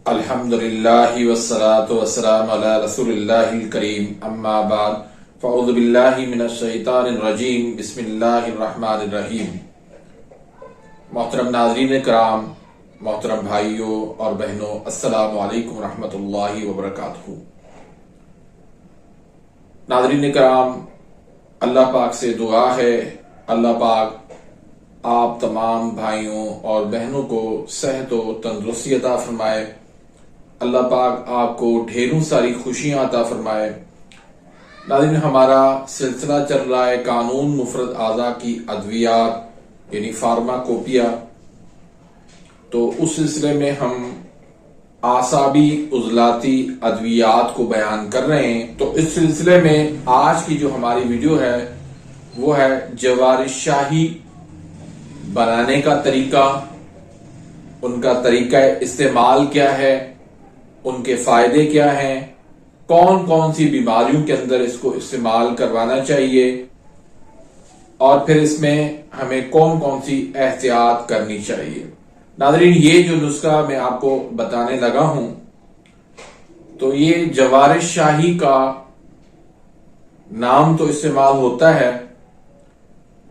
الحمدللہ والصلاة والسلام علی رسول اللہ الکریم اما بعد فاعوذ باللہ من الشیطان الرجیم بسم اللہ الرحمن الرحیم۔ محترم ناظرین کرام، محترم بھائیوں اور بہنوں، السلام علیکم ورحمۃ اللہ وبرکاتہ۔ ناظرین کرام، اللہ پاک سے دعا ہے اللہ پاک آپ تمام بھائیوں اور بہنوں کو صحت و تندرستی عطا فرمائے، اللہ پاک آپ کو ڈھیروں ساری خوشیاں عطا فرمائے۔ ناظرین، ہمارا سلسلہ چل رہا ہے قانون مفرد اعضاء کی ادویات یعنی فارماکوپیا، تو اس سلسلے میں ہم اعصابی عضلاتی ادویات کو بیان کر رہے ہیں۔ تو اس سلسلے میں آج کی جو ہماری ویڈیو ہے وہ ہے جوارش شاہی بنانے کا طریقہ، ان کا طریقہ استعمال کیا ہے، ان کے فائدے کیا ہیں، کون کون سی بیماریوں کے اندر اس کو استعمال کروانا چاہیے، اور پھر اس میں ہمیں کون کون سی احتیاط کرنی چاہیے۔ ناظرین، یہ جو نسخہ میں آپ کو بتانے لگا ہوں تو یہ جوارش شاہی کا نام تو استعمال ہوتا ہے،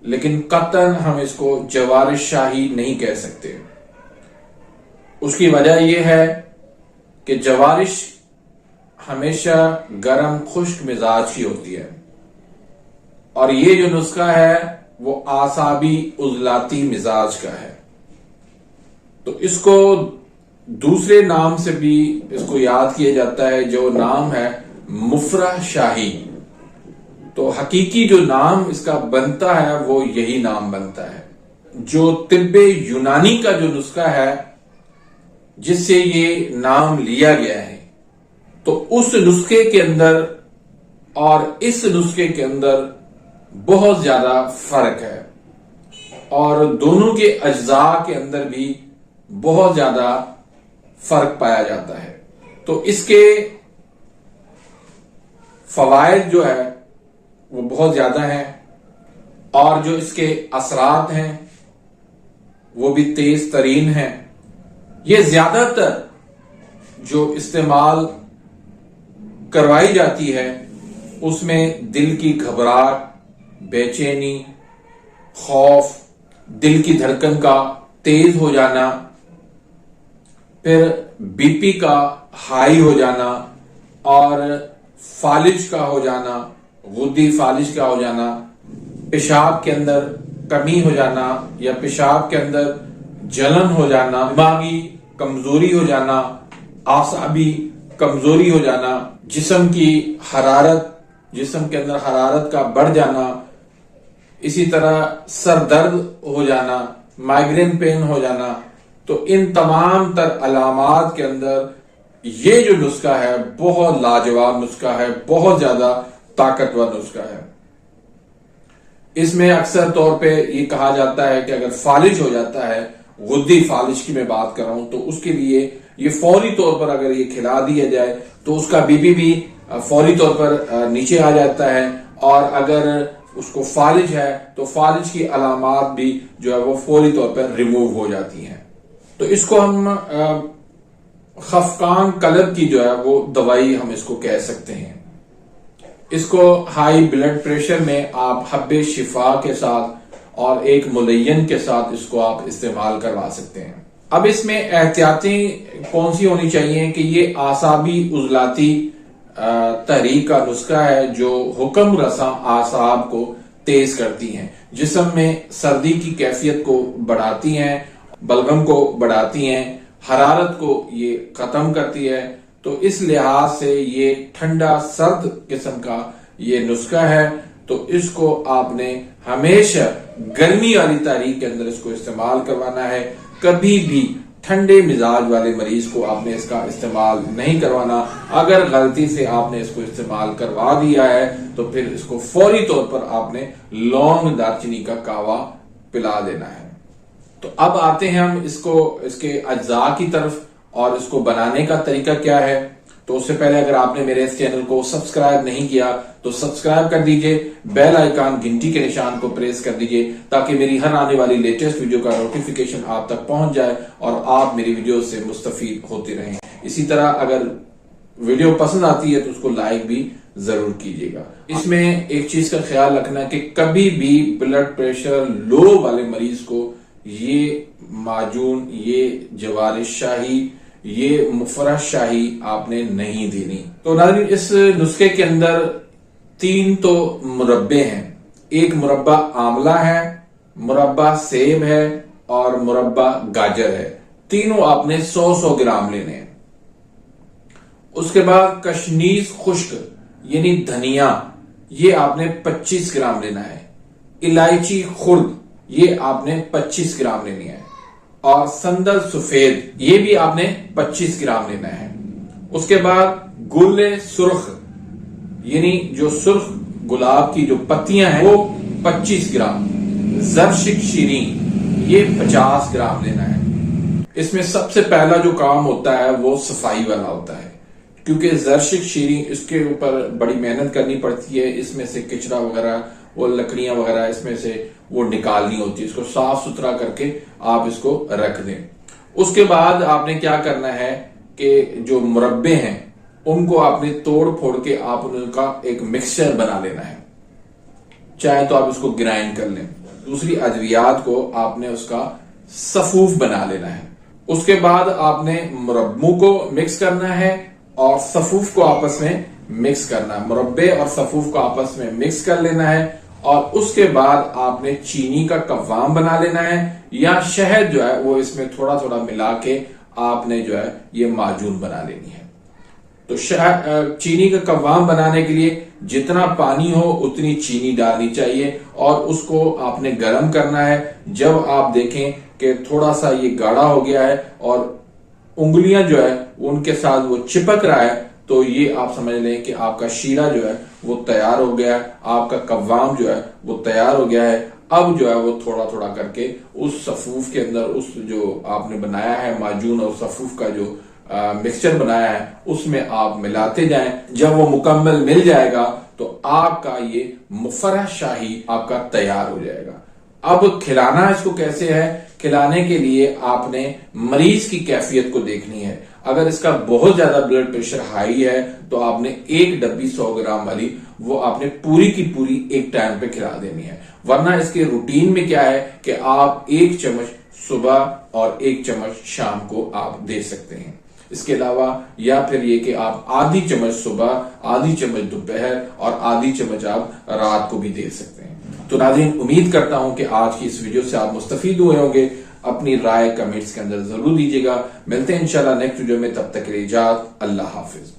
لیکن قطعاً ہم اس کو جوارش شاہی نہیں کہہ سکتے۔ اس کی وجہ یہ ہے کہ جوارش ہمیشہ گرم خشک مزاج کی ہوتی ہے، اور یہ جو نسخہ ہے وہ اعصابی عضلاتی مزاج کا ہے۔ تو اس کو دوسرے نام سے بھی اس کو یاد کیا جاتا ہے، جو نام ہے مفرح شاہی۔ تو حقیقی جو نام اس کا بنتا ہے وہ یہی نام بنتا ہے۔ جو طب یونانی کا جو نسخہ ہے جس سے یہ نام لیا گیا ہے، تو اس نسخے کے اندر اور اس نسخے کے اندر بہت زیادہ فرق ہے، اور دونوں کے اجزاء کے اندر بھی بہت زیادہ فرق پایا جاتا ہے۔ تو اس کے فوائد جو ہے وہ بہت زیادہ ہیں، اور جو اس کے اثرات ہیں وہ بھی تیز ترین ہیں۔ یہ زیادہ تر جو استعمال کروائی جاتی ہے اس میں دل کی گھبراہٹ، بے چینی، خوف، دل کی دھڑکن کا تیز ہو جانا، پھر بی پی کا ہائی ہو جانا، اور فالج کا ہو جانا، غدی فالج کا ہو جانا، پیشاب کے اندر کمی ہو جانا یا پیشاب کے اندر جلن ہو جانا، دماغی کمزوری ہو جانا، اعصابی کمزوری ہو جانا، جسم کی حرارت، جسم کے اندر حرارت کا بڑھ جانا، اسی طرح سر درد ہو جانا، مائیگرین پین ہو جانا۔ تو ان تمام تر علامات کے اندر یہ جو نسخہ ہے بہت لاجواب نسخہ ہے، بہت زیادہ طاقتور نسخہ ہے۔ اس میں اکثر طور پہ یہ کہا جاتا ہے کہ اگر فالج ہو جاتا ہے، غدی فالج کی میں بات کر رہا ہوں، تو اس کے لیے یہ فوری طور پر اگر یہ کھلا دیا جائے تو اس کا بی پی بھی فوری طور پر نیچے آ جاتا ہے، اور اگر اس کو فالج ہے تو فالج کی علامات بھی جو ہے وہ فوری طور پر ریموو ہو جاتی ہیں۔ تو اس کو ہم خفقان قلب کی جو ہے وہ دوائی ہم اس کو کہہ سکتے ہیں۔ اس کو ہائی بلڈ پریشر میں آپ حب شفا کے ساتھ اور ایک ملین کے ساتھ اس کو آپ استعمال کروا سکتے ہیں۔ اب اس میں احتیاطیں کون سی ہونی چاہیے کہ یہ اعصابی عضلاتی تحریک کا نسخہ ہے جو حکم رساں اعصاب کو تیز کرتی ہیں، جسم میں سردی کی کیفیت کو بڑھاتی ہیں، بلغم کو بڑھاتی ہیں، حرارت کو یہ ختم کرتی ہے۔ تو اس لحاظ سے یہ ٹھنڈا سرد قسم کا یہ نسخہ ہے، تو اس کو آپ نے ہمیشہ گرمی والی تاریخ کے اندر اس کو استعمال کروانا ہے۔ کبھی بھی ٹھنڈے مزاج والے مریض کو آپ نے اس کا استعمال نہیں کروانا۔ اگر غلطی سے آپ نے اس کو استعمال کروا دیا ہے تو پھر اس کو فوری طور پر آپ نے لونگ دارچینی کا کہوا پلا دینا ہے۔ تو اب آتے ہیں ہم اس کے اجزاء کی طرف، اور اس کو بنانے کا طریقہ کیا ہے۔ تو اس سے پہلے اگر آپ نے میرے اس چینل کو سبسکرائب نہیں کیا تو سبسکرائب کر دیجئے، بیل آئیکن گھنٹی کے نشان کو پریس کر دیجئے تاکہ میری ہر آنے والی لیٹسٹ ویڈیو کا نوٹیفیکیشن آپ تک پہنچ جائے اور آپ میری ویڈیو سے مستفید ہوتے رہیں۔ اسی طرح اگر ویڈیو پسند آتی ہے تو اس کو لائک بھی ضرور کیجیے گا۔ اس میں ایک چیز کا خیال رکھنا کہ کبھی بھی بلڈ پریشر لو والے مریض کو یہ معجون، یہ جوار شاہی، یہ مفرح شاہی آپ نے نہیں دینی۔ تو ناظرین، اس نسخے کے اندر 3 تو مربے ہیں، ایک مربع آملہ ہے، مربع سیب ہے اور مربع گاجر ہے۔ تینوں آپ نے 100 گرام لینے ہیں۔ اس کے بعد کشنیز خشک یعنی دھنیا، یہ آپ نے 25 گرام لینا ہے۔ الائچی خرد، یہ آپ نے 25 گرام لینی ہے۔ اور سندل سفید، یہ بھی آپ نے 25 گرام لینا ہے۔ اس کے بعد گل سرخ یعنی جو سرخ گلاب کی جو پتیاں ہیں وہ 25 گرام۔ زرشک شیرین، یہ 50 گرام لینا ہے۔ اس میں سب سے پہلا جو کام ہوتا ہے وہ صفائی والا ہوتا ہے، کیونکہ زرشک شیرین اس کے اوپر بڑی محنت کرنی پڑتی ہے، اس میں سے کچرا وغیرہ، وہ لکڑیاں وغیرہ اس میں سے وہ نکالنی ہوتی ہے، اس کو صاف ستھرا کر کے آپ اس کو رکھ دیں۔ اس کے بعد آپ نے کیا کرنا ہے کہ جو مربے ہیں ان کو آپ نے توڑ پھوڑ کے آپ ان کا ایک مکسچر بنا لینا ہے، چاہے تو آپ اس کو گرائنڈ کر لیں۔ دوسری ادویات کو آپ نے اس کا صفوف بنا لینا ہے۔ اس کے بعد آپ نے مربوں کو مکس کرنا ہے اور صفوف کو آپس میں مکس کرنا ہے، مربے اور صفوف کو آپس میں مکس کر لینا ہے۔ اور اس کے بعد آپ نے چینی کا قوام بنا لینا ہے، یا شہد جو ہے وہ اس میں تھوڑا تھوڑا ملا کے آپ نے جو ہے یہ معجون بنا لینی ہے۔ تو چینی کا قوام بنانے کے لیے جتنا پانی ہو اتنی چینی ڈالنی چاہیے اور اس کو آپ نے گرم کرنا ہے۔ جب آپ دیکھیں کہ تھوڑا سا یہ گاڑھا ہو گیا ہے اور انگلیاں جو ہے ان کے ساتھ وہ چپک رہا ہے، تو یہ آپ سمجھ لیں کہ آپ کا شیرہ جو ہے وہ تیار ہو گیا ہے، آپ کا قوام جو ہے وہ تیار ہو گیا ہے۔ اب جو ہے وہ تھوڑا تھوڑا کر کے اس صفوف کے اندر، اس جو آپ نے بنایا ہے معجون اور صفوف کا جو مکسچر بنایا ہے اس میں آپ ملاتے جائیں۔ جب وہ مکمل مل جائے گا تو آپ کا یہ مفرح شاہی آپ کا تیار ہو جائے گا۔ اب کھلانا اس کو کیسے ہے؟ کھلانے کے لیے آپ نے مریض کی کیفیت کو دیکھنی ہے۔ اگر اس کا بہت زیادہ بلڈ پریشر ہائی ہے تو آپ نے ایک ڈبی 100 گرام والی وہ آپ نے پوری کی پوری ایک ٹائم پہ کھلا دینی ہے۔ ورنہ اس کے روٹین میں کیا ہے کہ آپ 1 چمچ صبح اور 1 چمچ شام کو آپ دے سکتے ہیں۔ اس کے علاوہ یا پھر یہ کہ آپ آدھی چمچ صبح، آدھی چمچ دوپہر اور آدھی چمچ آپ رات کو بھی دے سکتے ہیں۔ تو ناظرین، امید کرتا ہوں کہ آج کی اس ویڈیو سے آپ مستفید ہوئے ہوں گے۔ اپنی رائے کمنٹس کے اندر ضرور دیجیے گا۔ ملتے ہیں انشاءاللہ نیکسٹ ویڈیو میں، تب تک کے لیے اجازت، اللہ حافظ۔